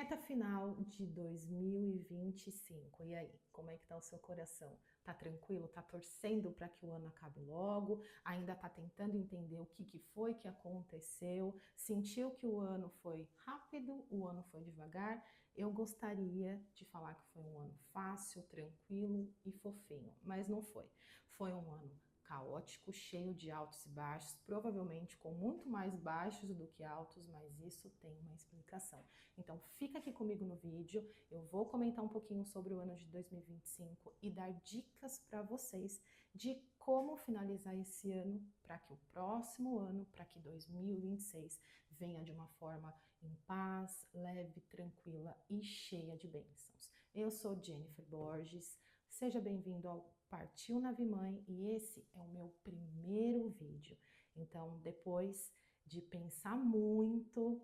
Reta final de 2025. E aí, como é que tá o seu coração? Tá tranquilo? Tá torcendo para que o ano acabe logo? Ainda tá tentando entender o que foi que aconteceu? Sentiu que o ano foi rápido, o ano foi devagar? Eu gostaria de falar que foi um ano fácil, tranquilo e fofinho, mas não foi. Foi um ano caótico, cheio de altos e baixos, provavelmente com muito mais baixos do que altos, mas isso tem uma explicação. Então fica aqui comigo no vídeo, eu vou comentar um pouquinho sobre o ano de 2025 e dar dicas para vocês de como finalizar esse ano para que o próximo ano, para que 2026 venha de uma forma em paz, leve, tranquila e cheia de bênçãos. Eu sou Jennifer Borges, seja bem-vindo ao Partiu Nave Mãe e esse é o meu primeiro vídeo. Então, depois de pensar muito,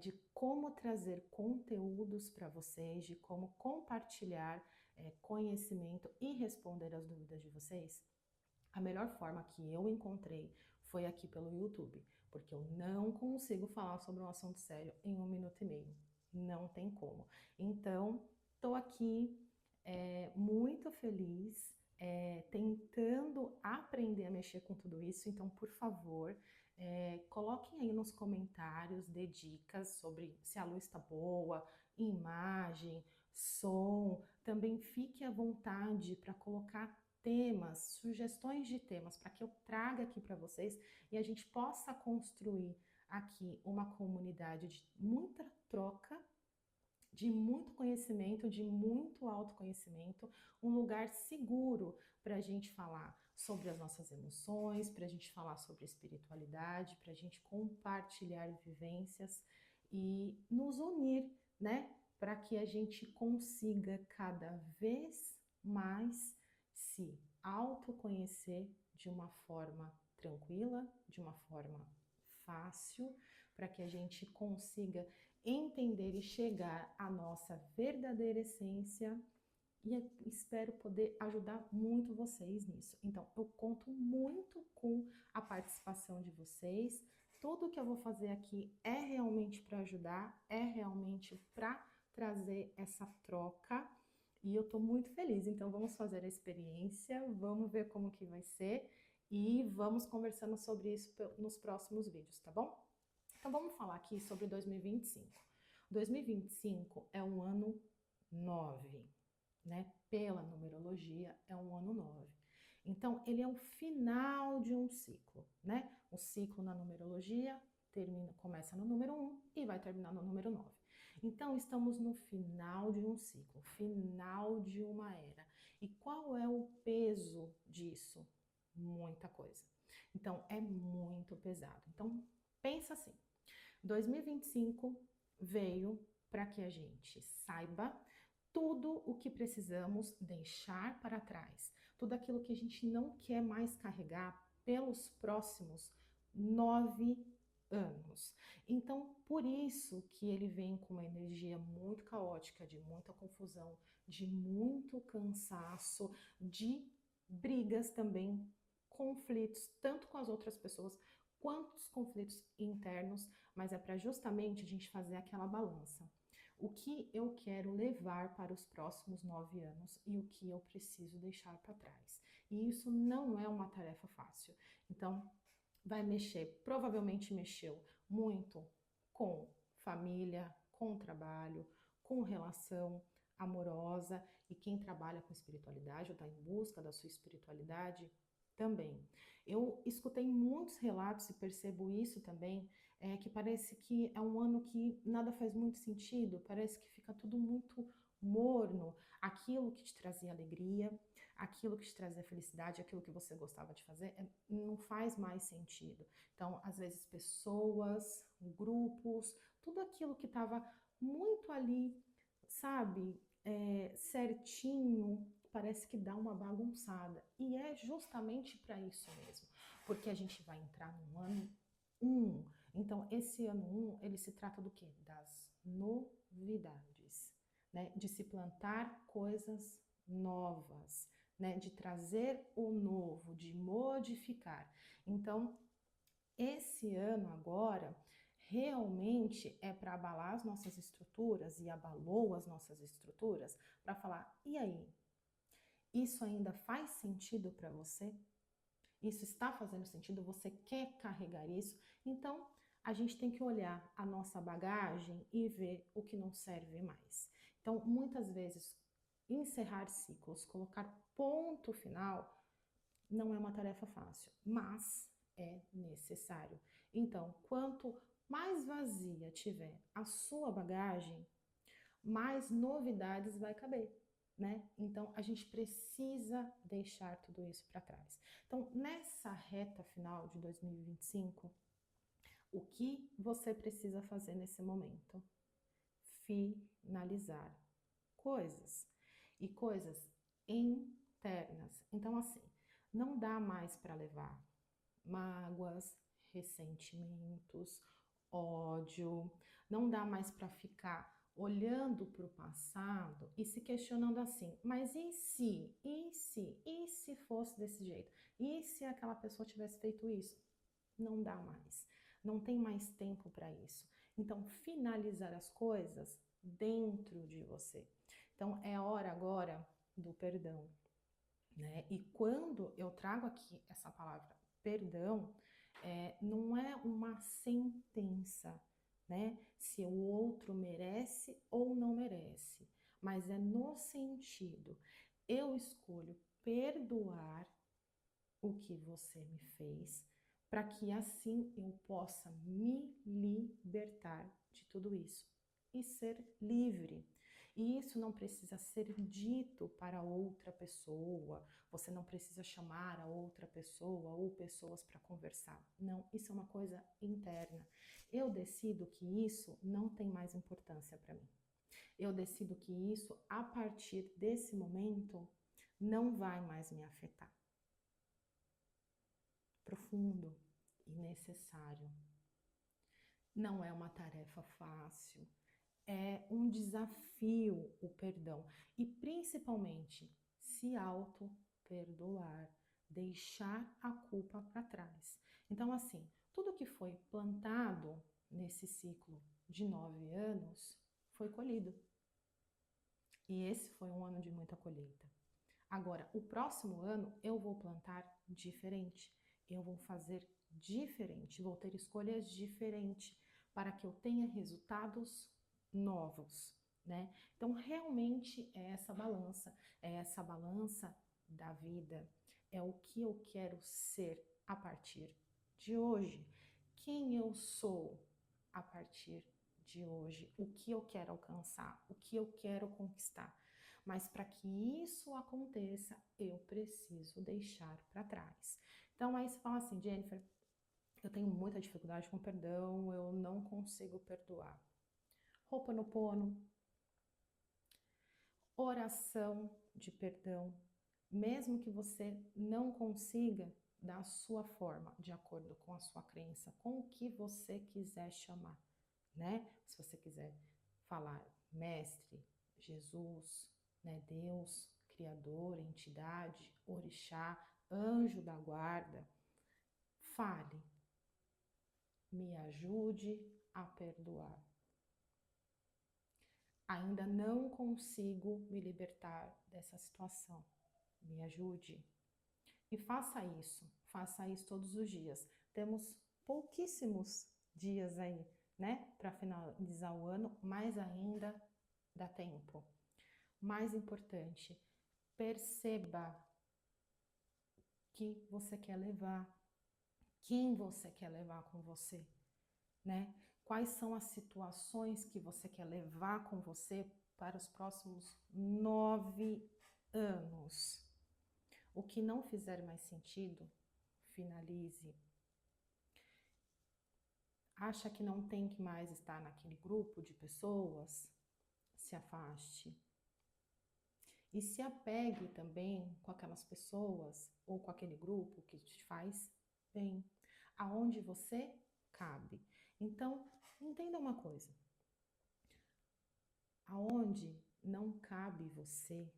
de como trazer conteúdos para vocês, de como compartilhar conhecimento e responder as dúvidas de vocês, a melhor forma que eu encontrei foi aqui pelo YouTube, porque eu não consigo falar sobre um assunto sério em 1 minuto e meio. Não tem como. Então, tô aqui muito feliz, tentando aprender a mexer com tudo isso. Então, por favor, coloquem aí nos comentários, dê dicas sobre se a luz está boa, imagem, som. Também fique à vontade para colocar temas, sugestões de temas para que eu traga aqui para vocês e a gente possa construir aqui uma comunidade de muita troca, de muito conhecimento, de muito autoconhecimento, um lugar seguro para a gente falar sobre as nossas emoções, para a gente falar sobre espiritualidade, para a gente compartilhar vivências e nos unir, né? Para que a gente consiga cada vez mais se autoconhecer de uma forma tranquila, de uma forma fácil, para que a gente consiga entender e chegar à nossa verdadeira essência, e espero poder ajudar muito vocês nisso. Então, eu conto muito com a participação de vocês. Tudo que eu vou fazer aqui é realmente para ajudar, é realmente para trazer essa troca. E eu tô muito feliz. Então, vamos fazer a experiência, vamos ver como que vai ser e vamos conversando sobre isso nos próximos vídeos, tá bom? Então vamos falar aqui sobre 2025. 2025 é um ano 9, né? Pela numerologia é um ano 9. Então ele é o final de um ciclo, né? O ciclo na numerologia começa no número 1 e vai terminar no número 9. Então estamos no final de um ciclo, final de uma era. E qual é o peso disso? Muita coisa. Então é muito pesado. Então pensa assim, 2025 veio para que a gente saiba tudo o que precisamos deixar para trás, tudo aquilo que a gente não quer mais carregar pelos próximos 9 anos. Então, por isso que ele vem com uma energia muito caótica, de muita confusão, de muito cansaço, de brigas também, conflitos, tanto com as outras pessoas quantos conflitos internos, mas é para justamente a gente fazer aquela balança. O que eu quero levar para os próximos 9 anos e o que eu preciso deixar para trás. E isso não é uma tarefa fácil. Então, vai mexer, provavelmente mexeu muito com família, com trabalho, com relação amorosa, e quem trabalha com espiritualidade ou está em busca da sua espiritualidade também. Eu escutei muitos relatos e percebo isso também, que parece que é um ano que nada faz muito sentido, parece que fica tudo muito morno, aquilo que te trazia alegria, aquilo que te trazia felicidade, aquilo que você gostava de fazer, não faz mais sentido. Então, às vezes, pessoas, grupos, tudo aquilo que estava muito ali, sabe, certinho, parece que dá uma bagunçada. E é justamente para isso mesmo, porque a gente vai entrar no ano 1. Então, esse ano 1, ele se trata do quê? Das novidades, né? De se plantar coisas novas, né? De trazer o novo, de modificar. Então, esse ano agora, realmente é para abalar as nossas estruturas e abalou as nossas estruturas, para falar, e aí? Isso ainda faz sentido para você? Isso está fazendo sentido? Você quer carregar isso? Então, a gente tem que olhar a nossa bagagem e ver o que não serve mais. Então, muitas vezes, encerrar ciclos, colocar ponto final, não é uma tarefa fácil, mas é necessário. Então, quanto mais vazia tiver a sua bagagem, mais novidades vai caber, né? Então, a gente precisa deixar tudo isso para trás. Então, nessa reta final de 2025, o que você precisa fazer nesse momento? Finalizar coisas e coisas internas. Então, assim, não dá mais para levar mágoas, ressentimentos, ódio, não dá mais para ficar olhando para o passado e se questionando assim, mas e se fosse desse jeito? E se aquela pessoa tivesse feito isso? Não dá mais, não tem mais tempo para isso. Então, finalizar as coisas dentro de você. Então, é hora agora do perdão, né? E quando eu trago aqui essa palavra perdão, não é uma sentença, né? Se o outro merece ou não merece, mas é no sentido, eu escolho perdoar o que você me fez, para que assim eu possa me libertar de tudo isso e ser livre. E isso não precisa ser dito para outra pessoa, você não precisa chamar a outra pessoa ou pessoas para conversar. Não, isso é uma coisa interna. Eu decido que isso não tem mais importância para mim. Eu decido que isso, a partir desse momento, não vai mais me afetar. Profundo e necessário. Não é uma tarefa fácil, é um desafio o perdão e principalmente se auto-perdoar, deixar a culpa para trás. Então, assim, tudo que foi plantado nesse ciclo de 9 anos foi colhido. E esse foi um ano de muita colheita. Agora, o próximo ano eu vou plantar diferente, eu vou fazer diferente, vou ter escolhas diferentes para que eu tenha resultados novos, né? Então, realmente é essa balança da vida, é o que eu quero ser a partir de hoje, quem eu sou a partir de hoje, o que eu quero alcançar, o que eu quero conquistar. Mas para que isso aconteça, eu preciso deixar para trás. Então aí você fala assim, Jennifer, eu tenho muita dificuldade com perdão, eu não consigo perdoar. Ho'oponopono, oração de perdão, mesmo que você não consiga da sua forma, de acordo com a sua crença, com o que você quiser chamar, né? Se você quiser falar mestre, Jesus, né, Deus, Criador, entidade, orixá, anjo da guarda, fale, me ajude a perdoar. Ainda não consigo me libertar dessa situação. Me ajude. E faça isso todos os dias. Temos pouquíssimos dias aí, né, para finalizar o ano, mas ainda dá tempo. Mais importante, perceba que você quer levar, quem você quer levar com você, né? Quais são as situações que você quer levar com você para os próximos 9 anos? O que não fizer mais sentido, finalize. Acha que não tem que mais estar naquele grupo de pessoas? Se afaste. E se apegue também com aquelas pessoas ou com aquele grupo que te faz bem, aonde você cabe. Então, entenda uma coisa. Aonde não cabe você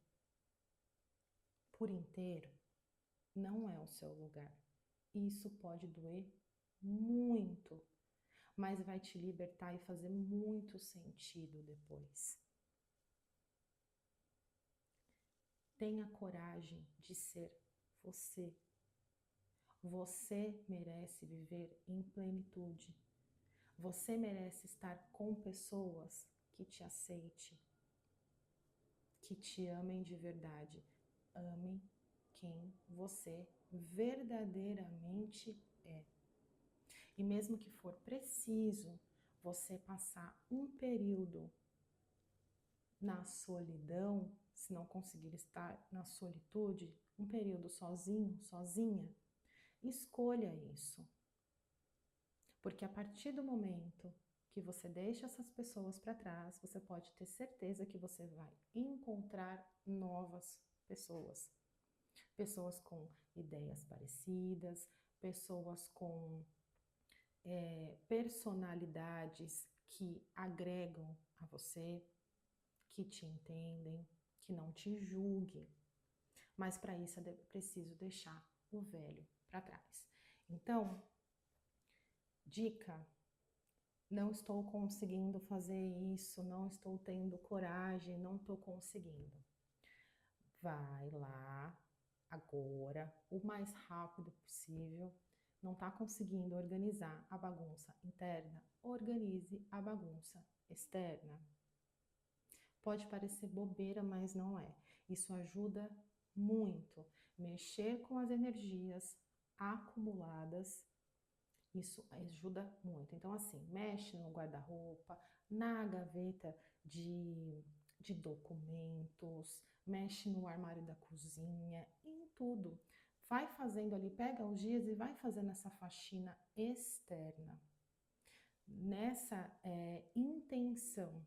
por inteiro, não é o seu lugar. Isso pode doer muito, mas vai te libertar e fazer muito sentido depois. Tenha coragem de ser você. Você merece viver em plenitude. Você merece estar com pessoas que te aceitem, que te amem de verdade. Ame quem você verdadeiramente é. E mesmo que for preciso você passar um período na solidão, se não conseguir estar na solitude, um período sozinho, sozinha, escolha isso. Porque a partir do momento que você deixa essas pessoas para trás, você pode ter certeza que você vai encontrar novas pessoas. Pessoas com ideias parecidas, pessoas com personalidades que agregam a você, que te entendem, que não te julguem. Mas para isso é preciso deixar o velho para trás. Então, dica: não estou conseguindo fazer isso, não estou tendo coragem, não estou conseguindo. Vai lá agora, o mais rápido possível. Não está conseguindo organizar a bagunça interna? Organize a bagunça externa. Pode parecer bobeira, mas não é. Isso ajuda muito. Mexer com as energias acumuladas, isso ajuda muito. Então, assim, mexe no guarda-roupa, na gaveta de documentos, mexe no armário da cozinha, em tudo. Vai fazendo ali, pega os dias e vai fazendo essa faxina externa. Nessa intenção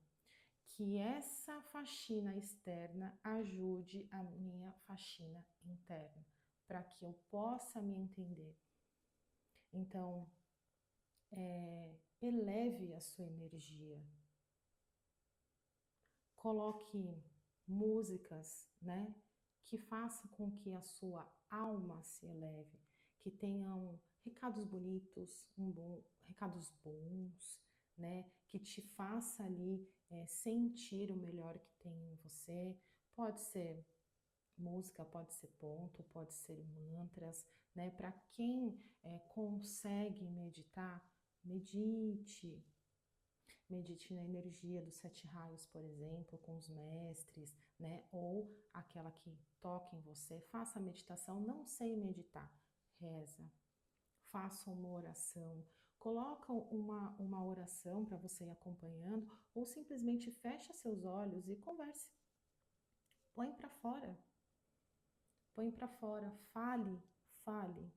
que essa faxina externa ajude a minha faxina interna, para que eu possa me entender. Então, eleve a sua energia. Coloque músicas, né, que façam com que a sua alma se eleve, que tenham recados bonitos, recados bons, né, que te faça ali sentir o melhor que tem em você. Pode ser música, pode ser ponto, pode ser mantras, né? Para quem consegue meditar, medite. Medite na energia dos 7 raios, por exemplo, com os mestres, né? Ou aquela que toca em você. Faça a meditação. Não sei meditar, reza. Faça uma oração. Coloca uma oração para você ir acompanhando, ou simplesmente fecha seus olhos e converse. Põe para fora. Põe para fora. Fale, fale.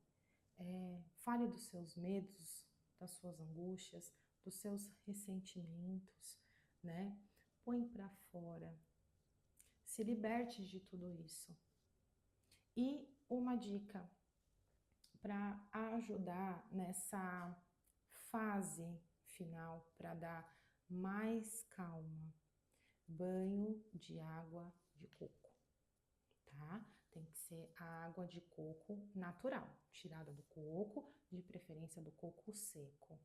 Fale dos seus medos, das suas angústias, dos seus ressentimentos, né? Põe para fora. Se liberte de tudo isso. E uma dica para ajudar nessa fase final, para dar mais calma: banho de água de coco, tá? Tem que ser a água de coco natural, tirada do coco, de preferência do coco seco.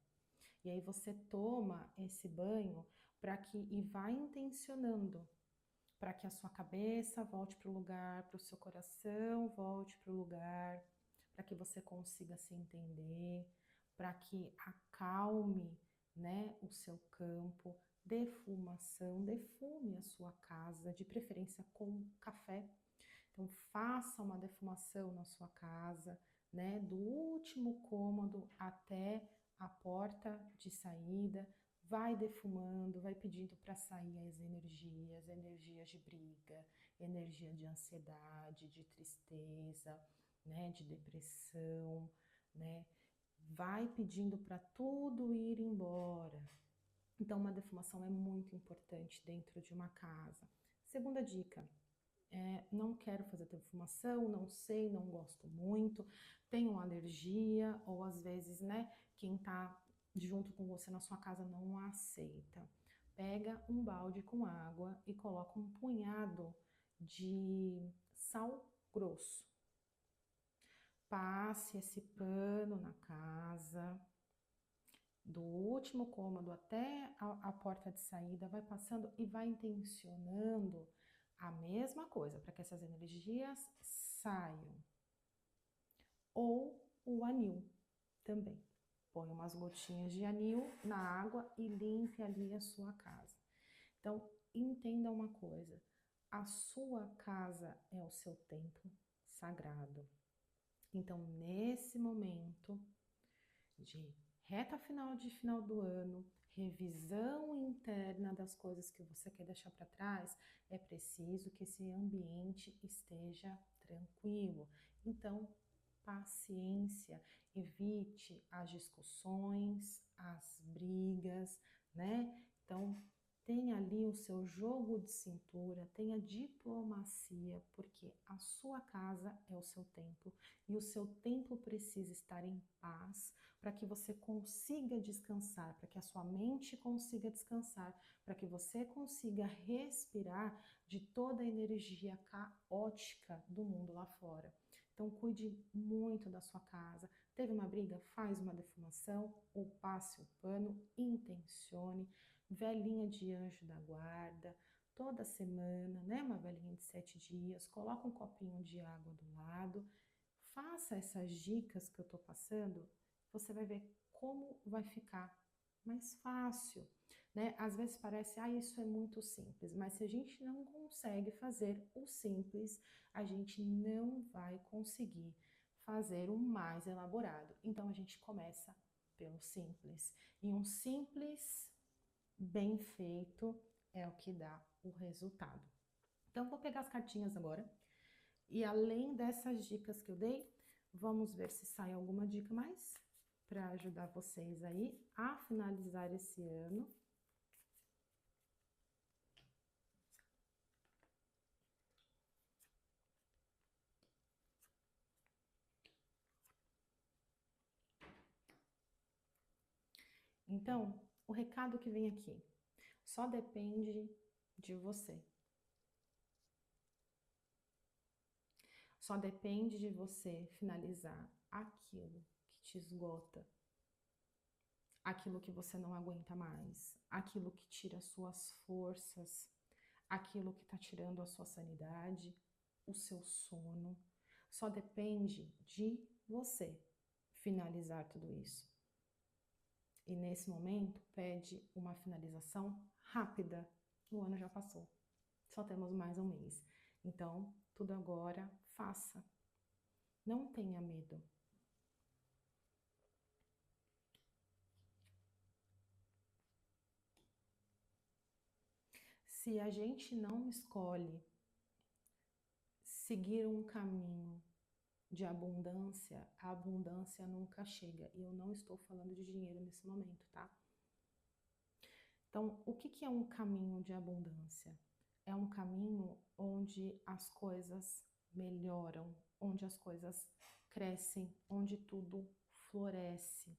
E aí você toma esse banho e vai intencionando, para que a sua cabeça volte para o lugar, para o seu coração volte para o lugar, para que você consiga se entender, para que acalme, né, o seu campo. Defumação, defume a sua casa, de preferência com café. Então, faça uma defumação na sua casa, né, do último cômodo até a porta de saída. Vai defumando, vai pedindo para sair energias de briga, energia de ansiedade, de tristeza, né, de depressão, né? Vai pedindo para tudo ir embora. Então, uma defumação é muito importante dentro de uma casa. Segunda dica: não quero fazer defumação, não sei, não gosto muito, tenho alergia, ou às vezes, né, quem tá junto com você na sua casa não aceita. Pega um balde com água e coloca um punhado de sal grosso. Passe esse pano na casa, do último cômodo até a porta de saída, vai passando e vai intencionando a mesma coisa, para que essas energias saiam. Ou o anil também. Põe umas gotinhas de anil na água e limpe ali a sua casa. Então, entenda uma coisa, a sua casa é o seu templo sagrado. Então, nesse momento de reta final do ano, revisão interna das coisas que você quer deixar para trás, é preciso que esse ambiente esteja tranquilo. Então, paciência, evite as discussões, as brigas, né? Então, tenha ali o seu jogo de cintura, tenha diplomacia, porque a sua casa é o seu templo e o seu templo precisa estar em paz para que você consiga descansar, para que a sua mente consiga descansar, para que você consiga respirar de toda a energia caótica do mundo lá fora. Então, cuide muito da sua casa. Teve uma briga? Faz uma defumação ou passe o pano, intencione. Velhinha de anjo da guarda, toda semana, né? Uma velhinha de 7 dias, coloca um copinho de água do lado, faça essas dicas que eu tô passando, você vai ver como vai ficar mais fácil, né? Às vezes parece, isso é muito simples, mas se a gente não consegue fazer o simples, a gente não vai conseguir fazer o mais elaborado. Então a gente começa pelo simples. E um simples bem feito é o que dá o resultado. Então, vou pegar as cartinhas agora e além dessas dicas que eu dei, vamos ver se sai alguma dica mais para ajudar vocês aí a finalizar esse ano. Então, o recado que vem aqui só depende de você. Só depende de você finalizar aquilo que te esgota, aquilo que você não aguenta mais, aquilo que tira suas forças, aquilo que está tirando a sua sanidade, o seu sono. Só depende de você finalizar tudo isso. E nesse momento, pede uma finalização rápida. O ano já passou. Só temos mais um mês. Então, tudo agora, faça. Não tenha medo. Se a gente não escolhe seguir um caminho de abundância, a abundância nunca chega. E eu não estou falando de dinheiro nesse momento, tá? Então, o que é um caminho de abundância? É um caminho onde as coisas melhoram, onde as coisas crescem, onde tudo floresce.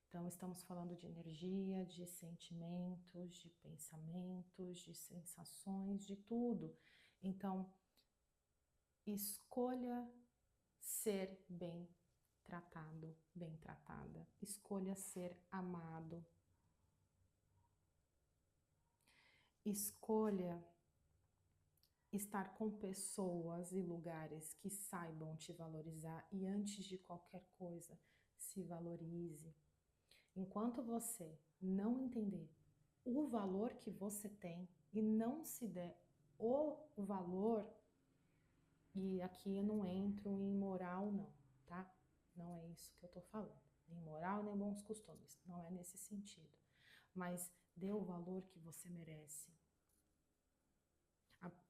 Então, estamos falando de energia, de sentimentos, de pensamentos, de sensações, de tudo. Então, escolha ser bem tratado, bem tratada. Escolha ser amado. Escolha estar com pessoas e lugares que saibam te valorizar e antes de qualquer coisa, se valorize. Enquanto você não entender o valor que você tem e não se der o valor, e aqui eu não entro em moral não, tá? Não é isso que eu tô falando, nem moral nem bons costumes, não é nesse sentido. Mas dê o valor que você merece.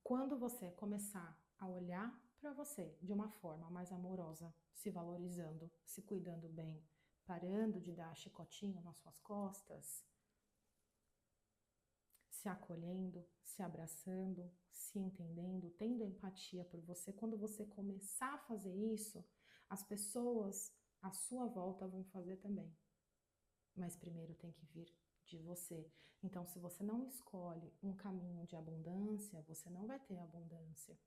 Quando você começar a olhar para você de uma forma mais amorosa, se valorizando, se cuidando bem, parando de dar chicotinho nas suas costas, se acolhendo, se abraçando, se entendendo, tendo empatia por você, quando você começar a fazer isso, as pessoas à sua volta vão fazer também. Mas primeiro tem que vir de você. Então, se você não escolhe um caminho de abundância, você não vai ter abundância.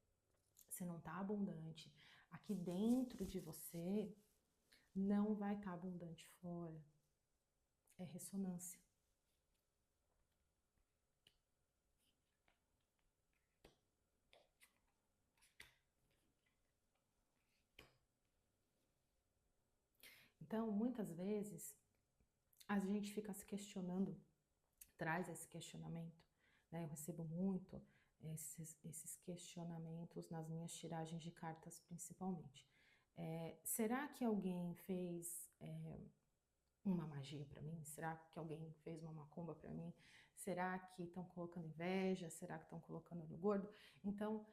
Você não está abundante aqui dentro de você, não vai estar abundante fora. é ressonância. Então, muitas vezes, a gente fica se questionando, traz esse questionamento, né? Eu recebo muito esses questionamentos nas minhas tiragens de cartas, principalmente. Será que alguém fez uma magia para mim? Será que alguém fez uma macumba para mim? Será que estão colocando inveja? Será que estão colocando olho gordo? Então,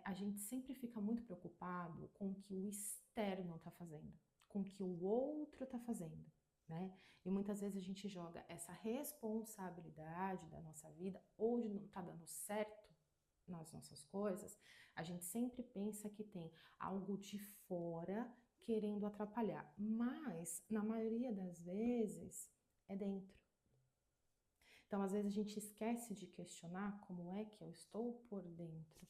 a gente sempre fica muito preocupado com o que o externo está fazendo, com o que o outro está fazendo, né? E muitas vezes a gente joga essa responsabilidade da nossa vida, ou de não estar dando certo nas nossas coisas, a gente sempre pensa que tem algo de fora querendo atrapalhar, mas na maioria das vezes é dentro. Então, às vezes a gente esquece de questionar como é que eu estou por dentro.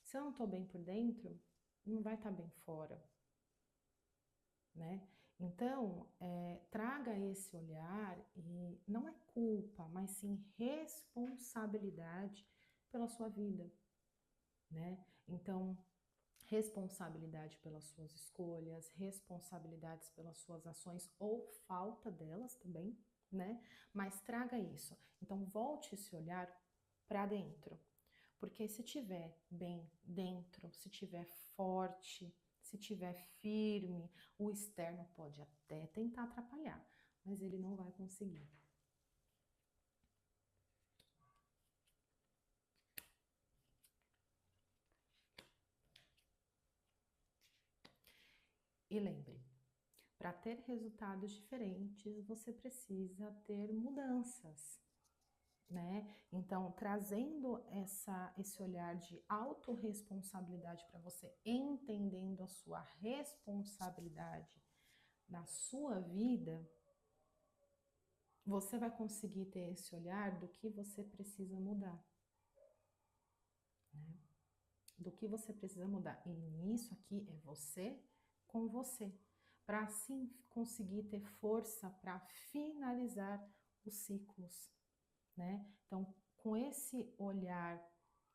Se eu não estou bem por dentro, não vai estar bem fora, né? Então, traga esse olhar e não é culpa, mas sim responsabilidade pela sua vida, né? Então, responsabilidade pelas suas escolhas, responsabilidades pelas suas ações ou falta delas também, né? Mas traga isso. Então, volte esse olhar para dentro. Porque se tiver bem dentro, se tiver forte, se tiver firme, o externo pode até tentar atrapalhar, mas ele não vai conseguir. E lembre, para ter resultados diferentes, você precisa ter mudanças, né? Então, trazendo esse olhar de autorresponsabilidade para você, entendendo a sua responsabilidade na sua vida, você vai conseguir ter esse olhar do que você precisa mudar, né? Do que você precisa mudar. E nisso aqui é você com você, para assim conseguir ter força para finalizar os ciclos, né? Então, com esse olhar,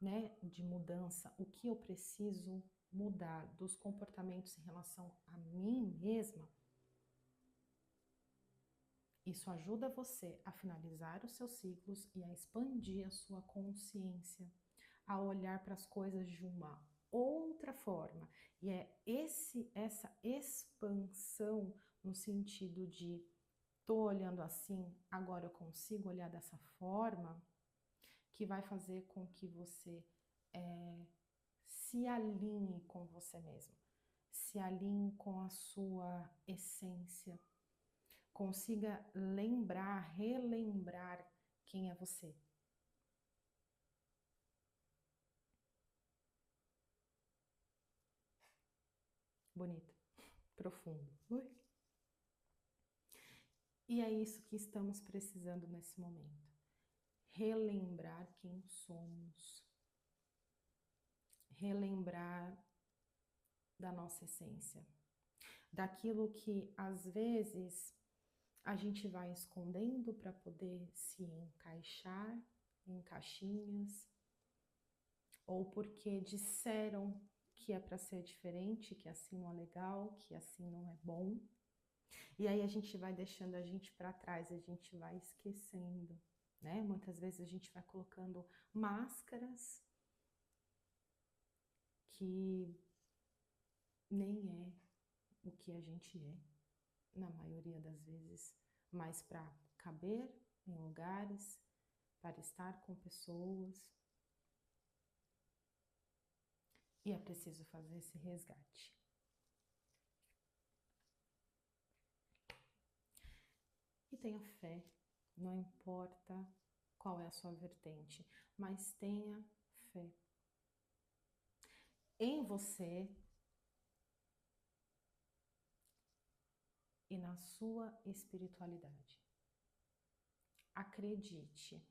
né, de mudança, o que eu preciso mudar dos comportamentos em relação a mim mesma, isso ajuda você a finalizar os seus ciclos e a expandir a sua consciência, a olhar para as coisas de uma outra forma. E é essa expansão no sentido de tô olhando assim, agora eu consigo olhar dessa forma, que vai fazer com que você se alinhe com você mesmo, se alinhe com a sua essência, consiga lembrar, relembrar quem é você. Bonito, profundo. Ui. E é isso que estamos precisando nesse momento. Relembrar quem somos. Relembrar da nossa essência. Daquilo que às vezes a gente vai escondendo para poder se encaixar em caixinhas, ou porque disseram que é para ser diferente, que assim não é legal, que assim não é bom. E aí a gente vai deixando a gente para trás, a gente vai esquecendo, né? Muitas vezes a gente vai colocando máscaras que nem é o que a gente é, na maioria das vezes, mas para caber em lugares, para estar com pessoas. E é preciso fazer esse resgate. E tenha fé, não importa qual é a sua vertente, mas tenha fé em você e na sua espiritualidade. Acredite,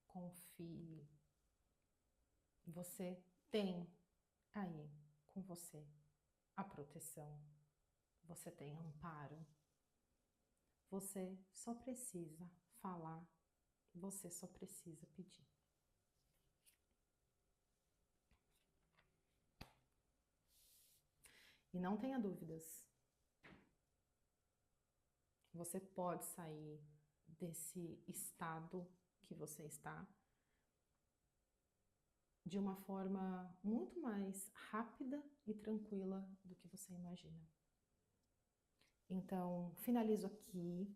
confie. Você tem aí com você a proteção, você tem amparo, Você só precisa falar, você só precisa pedir. E não tenha dúvidas, você pode sair desse estado que você está de uma forma muito mais rápida e tranquila do que você imagina. Então, finalizo aqui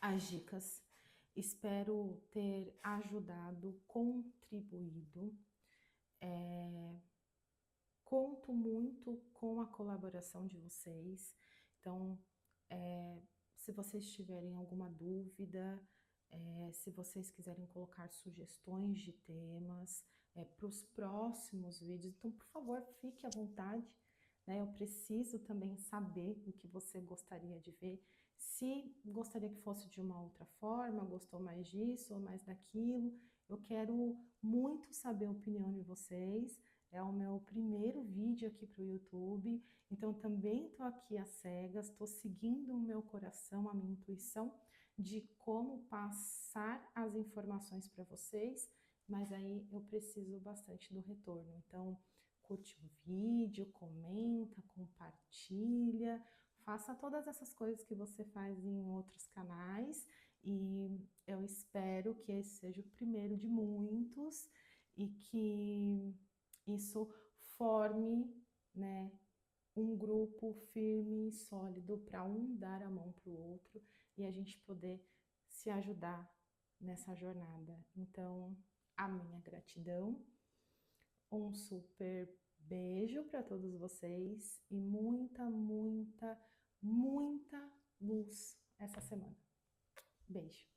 as dicas. Espero ter ajudado, contribuído. Conto muito com a colaboração de vocês. Então, se vocês tiverem alguma dúvida, se vocês quiserem colocar sugestões de temas para os próximos vídeos, então, por favor, fique à vontade, né? Eu preciso também saber o que você gostaria de ver. Se gostaria que fosse de uma outra forma, gostou mais disso ou mais daquilo, eu quero muito saber a opinião de vocês. É o meu primeiro vídeo aqui para o YouTube, então também estou aqui às cegas, estou seguindo o meu coração, a minha intuição de como passar as informações para vocês, mas aí eu preciso bastante do retorno. Então, curte o vídeo, comenta, compartilha, faça todas essas coisas que você faz em outros canais e eu espero que esse seja o primeiro de muitos e que isso forme, né, um grupo firme e sólido para um dar a mão para o outro e a gente poder se ajudar nessa jornada. Então, a minha gratidão, um super beijo para todos vocês e muita, muita, muita luz essa semana. Beijo!